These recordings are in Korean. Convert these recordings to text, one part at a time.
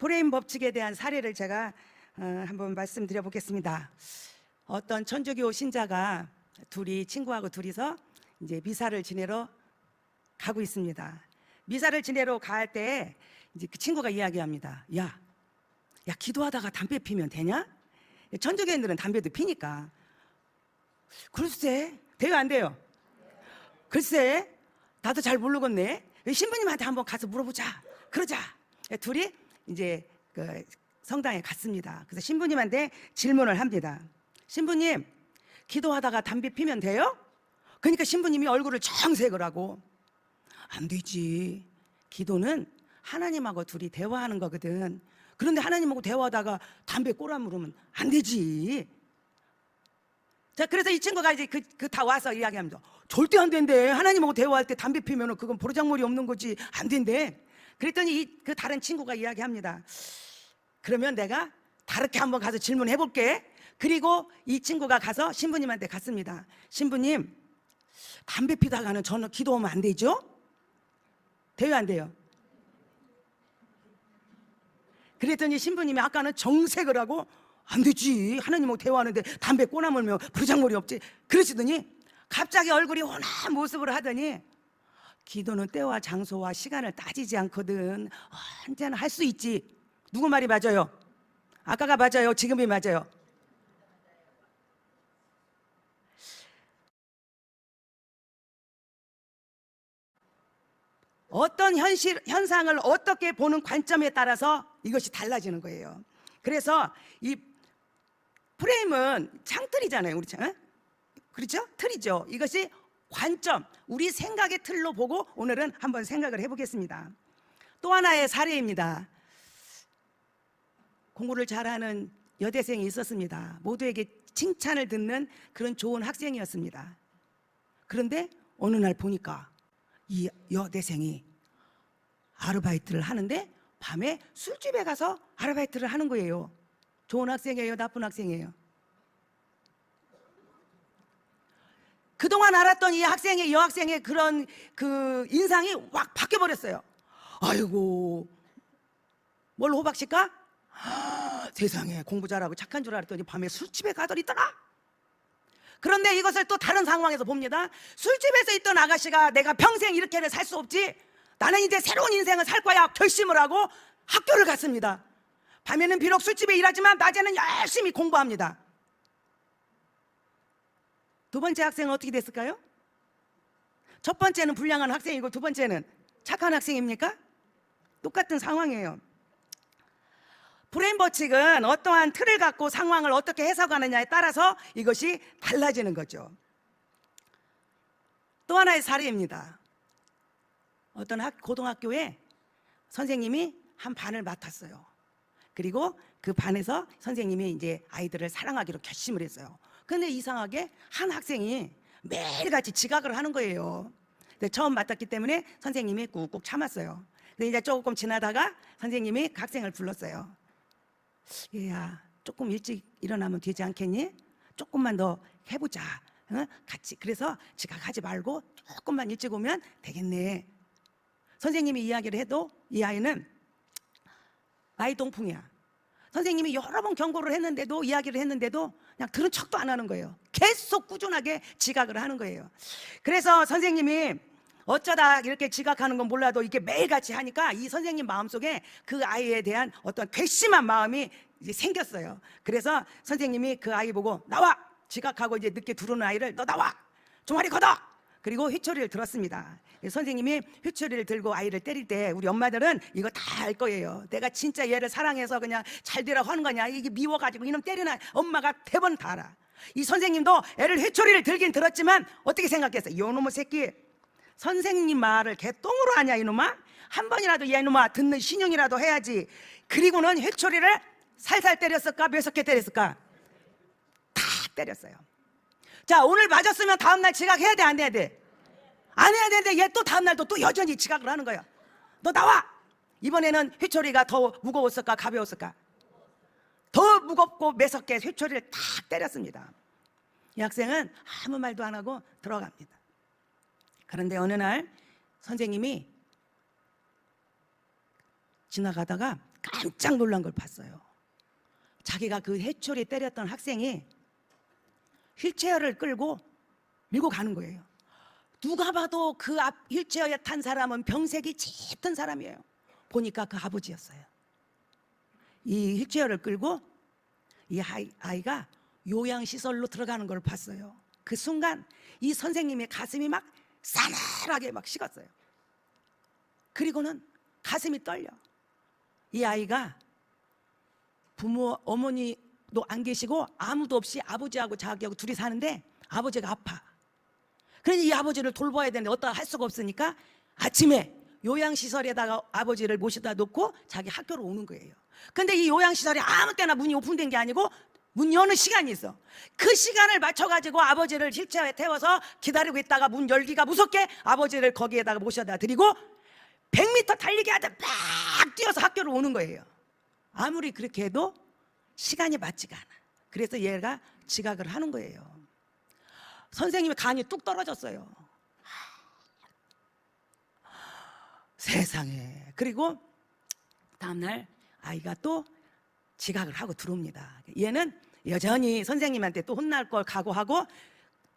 프레임 법칙에 대한 사례를 제가 한번 말씀드려 보겠습니다. 어떤 천주교 신자가 친구하고 둘이서 이제 미사를 지내러 가고 있습니다. 미사를 지내러 갈 때 이제 그 친구가 이야기합니다. 야, 기도하다가 담배 피면 되냐? 천주교인들은 담배도 피니까. 글쎄, 돼요 안 돼요? 글쎄, 나도 잘 모르겠네. 신부님한테 한번 가서 물어보자. 그러자. 둘이 이제 그 성당에 갔습니다. 그래서 신부님한테 질문을 합니다. 신부님, 기도하다가 담배 피면 돼요? 그러니까 신부님이 얼굴을 정색을 하고, 안 되지. 기도는 하나님하고 둘이 대화하는 거거든. 그런데 하나님하고 대화하다가 담배 꼬라 물으면 안 되지. 자, 그래서 이 친구가 이제 다 와서 이야기합니다. 절대 안 된대. 하나님하고 대화할 때 담배 피면은 그건 보르장머리 없는 거지. 안 된대. 그랬더니 그 다른 친구가 이야기합니다. 그러면 내가 다르게 한번 가서 질문해 볼게. 그리고 이 친구가 가서 신부님한테 갔습니다. 신부님, 담배 피다가는 저는 기도하면 안 되죠? 돼요 안 돼요? 그랬더니 신부님이 아까는 정색을 하고, 안 되지. 하나님하고 대화하는데 담배 꼬나물면 부르장머리 없지. 그러시더니 갑자기 얼굴이 혼한 모습을 하더니, 기도는 때와 장소와 시간을 따지지 않거든. 언제나 할 수 있지. 누구 말이 맞아요? 아까가 맞아요? 지금이 맞아요? 어떤 현상을 어떻게 보는 관점에 따라서 이것이 달라지는 거예요. 그래서 이 프레임은 창틀이잖아요. 그렇죠? 틀이죠. 이것이 관점, 우리 생각의 틀로 보고 오늘은 한번 생각을 해보겠습니다. 또 하나의 사례입니다. 공부를 잘하는 여대생이 있었습니다. 모두에게 칭찬을 듣는 그런 좋은 학생이었습니다. 그런데 어느 날 보니까 이 여대생이 아르바이트를 하는데 밤에 술집에 가서 아르바이트를 하는 거예요. 좋은 학생이에요? 나쁜 학생이에요? 그동안 알았던 이 여학생의 그런 그 인상이 확 바뀌어버렸어요. 아이고, 뭘 호박실까? 세상에, 공부 잘하고 착한 줄 알았더니 밤에 술집에 가더니더라. 그런데 이것을 또 다른 상황에서 봅니다. 술집에서 있던 아가씨가 내가 평생 이렇게는 살 수 없지, 나는 이제 새로운 인생을 살 거야 결심을 하고 학교를 갔습니다. 밤에는 비록 술집에 일하지만 낮에는 열심히 공부합니다. 두 번째 학생은 어떻게 됐을까요? 첫 번째는 불량한 학생이고 두 번째는 착한 학생입니까? 똑같은 상황이에요. 프레임 법칙은 어떠한 틀을 갖고 상황을 어떻게 해석하느냐에 따라서 이것이 달라지는 거죠. 또 하나의 사례입니다. 어떤 고등학교에 선생님이 한 반을 맡았어요. 그리고 그 반에서 선생님이 이제 아이들을 사랑하기로 결심을 했어요. 근데 이상하게 한 학생이 매일같이 지각을 하는 거예요. 근데 처음 맡았기 때문에 선생님이 꾹꾹 참았어요. 근데 이제 조금 지나다가 선생님이 그 학생을 불렀어요. 얘야, 조금 일찍 일어나면 되지 않겠니? 조금만 더 해보자. 같이. 그래서 지각하지 말고 조금만 일찍 오면 되겠네. 선생님이 이야기를 해도 이 아이는 마이동풍이야. 선생님이 여러 번 경고를 했는데도, 이야기를 했는데도 그냥 들은 척도 안 하는 거예요. 계속 꾸준하게 지각을 하는 거예요. 그래서 선생님이 어쩌다 이렇게 지각하는 건 몰라도 이게 매일같이 하니까 이 선생님 마음속에 그 아이에 대한 어떤 괘씸한 마음이 이제 생겼어요. 그래서 선생님이 그 아이 보고, 나와! 지각하고 이제 늦게 들어오는 아이를 너 나와! 종아리 걷어! 그리고 휘초리를 들었습니다. 선생님이 휘초리를 들고 아이를 때릴 때 우리 엄마들은 이거 다 알 거예요. 내가 진짜 얘를 사랑해서 그냥 잘 되라고 하는 거냐, 이게 미워가지고 이놈 때리나, 엄마가 대번 다 알아. 이 선생님도 애를 휘초리를 들긴 들었지만 어떻게 생각했어요? 이놈의 새끼, 선생님 말을 개똥으로 하냐 이놈아? 한 번이라도 얘 이놈아 듣는 신용이라도 해야지. 그리고는 휘초리를 살살 때렸을까? 몇 개 때렸을까? 다 때렸어요. 자, 오늘 맞았으면 다음날 지각해야 돼 안 해야 돼? 안 해야 되는데 얘 또 다음날도 또 여전히 지각을 하는 거야. 너 나와! 이번에는 휘초리가 더 무거웠을까 가벼웠을까? 더 무겁고 매섭게 휘초리를 탁 때렸습니다. 이 학생은 아무 말도 안 하고 들어갑니다. 그런데 어느 날 선생님이 지나가다가 깜짝 놀란 걸 봤어요. 자기가 그 해초리 때렸던 학생이 휠체어를 끌고 밀고 가는 거예요. 누가 봐도 그 앞 휠체어에 탄 사람은 병색이 짙은 사람이에요. 보니까 그 아버지였어요. 이 휠체어를 끌고 이 아이가 요양시설로 들어가는 걸 봤어요. 그 순간 이 선생님의 가슴이 막 싸늘하게 막 식었어요. 그리고는 가슴이 떨려. 이 아이가 부모, 어머니도 안 계시고 아무도 없이 아버지하고 자기하고 둘이 사는데 아버지가 아파. 그러니 이 아버지를 돌봐야 되는데 어떠 할 수가 없으니까 아침에 요양시설에다가 아버지를 모셔다 놓고 자기 학교로 오는 거예요. 근데 이 요양시설이 아무 때나 문이 오픈된 게 아니고 문 여는 시간이 있어. 그 시간을 맞춰가지고 아버지를 휠체어에 태워서 기다리고 있다가 문 열기가 무섭게 아버지를 거기에다가 모셔다 드리고 100m 달리기 하다 막 뛰어서 학교로 오는 거예요. 아무리 그렇게 해도 시간이 맞지가 않아. 그래서 얘가 지각을 하는 거예요. 선생님의 간이 뚝 떨어졌어요. 세상에. 그리고 다음날 아이가 또 지각을 하고 들어옵니다. 얘는 여전히 선생님한테 또 혼날 걸 각오하고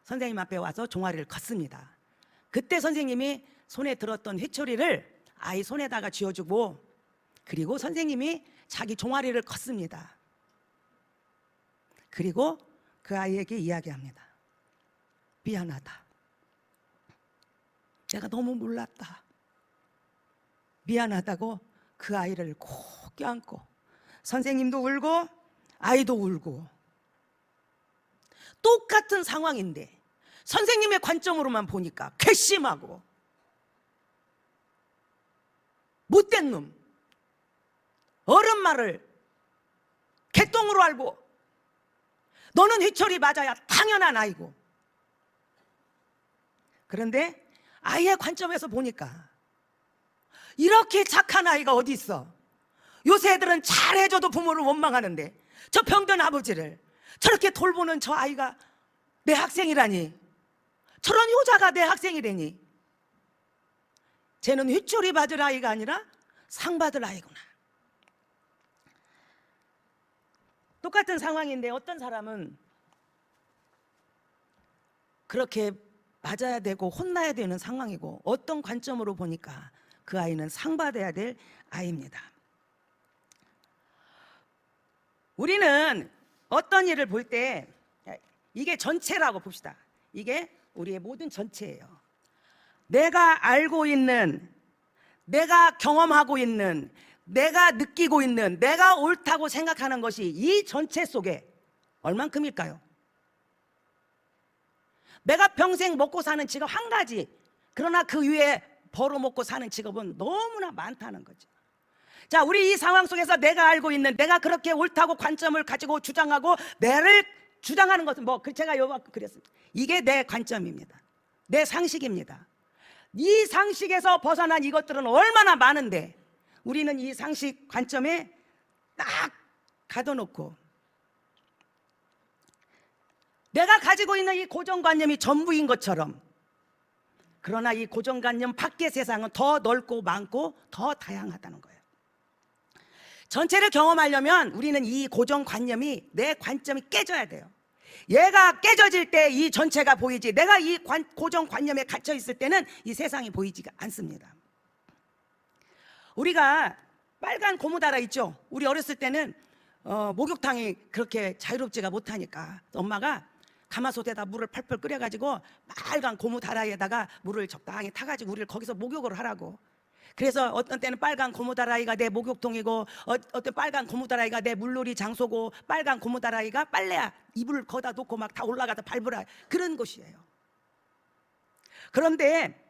선생님 앞에 와서 종아리를 걷습니다. 그때 선생님이 손에 들었던 회초리를 아이 손에다가 쥐어주고 그리고 선생님이 자기 종아리를 걷습니다. 그리고 그 아이에게 이야기합니다. 미안하다. 내가 너무 몰랐다. 미안하다고 그 아이를 꼭 껴안고 선생님도 울고 아이도 울고 똑같은 상황인데 선생님의 관점으로만 보니까 괘씸하고 못된 놈, 어른 말을 개똥으로 알고 너는 회초리 맞아야 당연한 아이고. 그런데 아이의 관점에서 보니까 이렇게 착한 아이가 어디 있어. 요새 애들은 잘해줘도 부모를 원망하는데 저 병든 아버지를 저렇게 돌보는 저 아이가 내 학생이라니, 저런 효자가 내 학생이라니. 쟤는 회초리 받을 아이가 아니라 상 받을 아이구나. 똑같은 상황인데 어떤 사람은 그렇게 맞아야 되고 혼나야 되는 상황이고 어떤 관점으로 보니까 그 아이는 상 받아야 될 아이입니다. 우리는 어떤 일을 볼 때 이게 전체라고 봅시다. 이게 우리의 모든 전체예요. 내가 알고 있는, 내가 경험하고 있는, 내가 느끼고 있는, 내가 옳다고 생각하는 것이 이 전체 속에 얼만큼일까요? 내가 평생 먹고 사는 직업 한 가지, 그러나 그 위에 벌어먹고 사는 직업은 너무나 많다는 거죠. 자, 우리 이 상황 속에서 내가 알고 있는, 내가 그렇게 옳다고 관점을 가지고 주장하고 내를 주장하는 것은 제가 그랬습니다. 이게 내 관점입니다. 내 상식입니다. 이 상식에서 벗어난 이것들은 얼마나 많은데 우리는 이 상식 관점에 딱 가둬놓고 내가 가지고 있는 이 고정관념이 전부인 것처럼, 그러나 이 고정관념 밖의 세상은 더 넓고 많고 더 다양하다는 거예요. 전체를 경험하려면 우리는 이 고정관념이, 내 관점이 깨져야 돼요. 얘가 깨져질 때 이 전체가 보이지, 내가 이 고정관념에 갇혀 있을 때는 이 세상이 보이지가 않습니다. 우리가 빨간 고무다라 있죠? 우리 어렸을 때는 목욕탕이 그렇게 자유롭지가 못하니까 엄마가 가마솥에다 물을 펄펄 끓여가지고 빨간 고무다라에다가 물을 적당히 타가지고 우리를 거기서 목욕을 하라고. 그래서 어떤 때는 빨간 고무다라이가 내 목욕통이고 어떤 빨간 고무다라이가 내 물놀이 장소고 빨간 고무다라이가 빨래야 이불을 거다 놓고 막 다 올라가서 밟으라, 그런 곳이에요. 그런데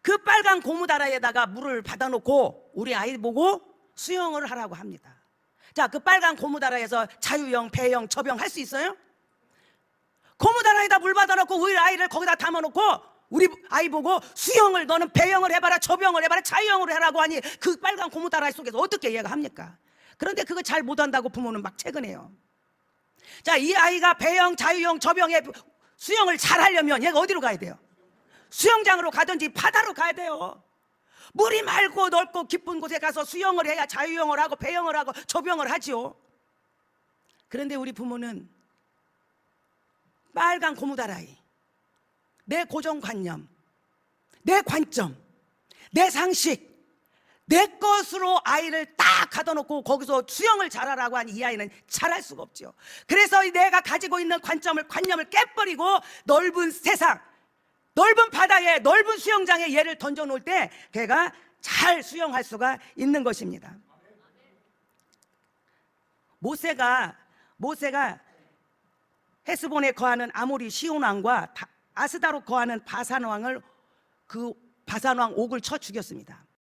그 빨간 고무다라이에다가 물을 받아놓고 우리 아이 보고 수영을 하라고 합니다. 자, 그 빨간 고무다라이에서 자유형, 배영, 접영 할 수 있어요? 고무다라이에다 물 받아놓고 우리 아이를 거기다 담아놓고 우리 아이 보고 수영을, 너는 배영을 해봐라, 접영을 해봐라, 자유형으로 해라고 하니 그 빨간 고무다라이 속에서 어떻게 이해가 합니까? 그런데 그거 잘 못한다고 부모는 막 채근해요. 자, 이 아이가 배영, 자유형, 접영에 수영을 잘 하려면 얘가 어디로 가야 돼요? 수영장으로 가든지 바다로 가야 돼요. 물이 맑고 넓고 깊은 곳에 가서 수영을 해야 자유형을 하고 배영을 하고 조병을 하지요. 그런데 우리 부모는 빨간 고무다라이, 내 고정관념, 내 관점, 내 상식, 내 것으로 아이를 딱 가둬놓고 거기서 수영을 잘하라고 한 이 아이는 잘할 수가 없죠. 그래서 내가 가지고 있는 관념을 깨버리고 넓은 세상, 넓은 바다에, 넓은 수영장에 얘를 던져놓을 때 걔가 잘 수영할 수가 있는 것입니다. 모세가 헤스본에 거하는 아모리 시온 왕과 아스다로 거하는 바산 왕을 그 바산 왕 옥을 쳐 죽였습니다.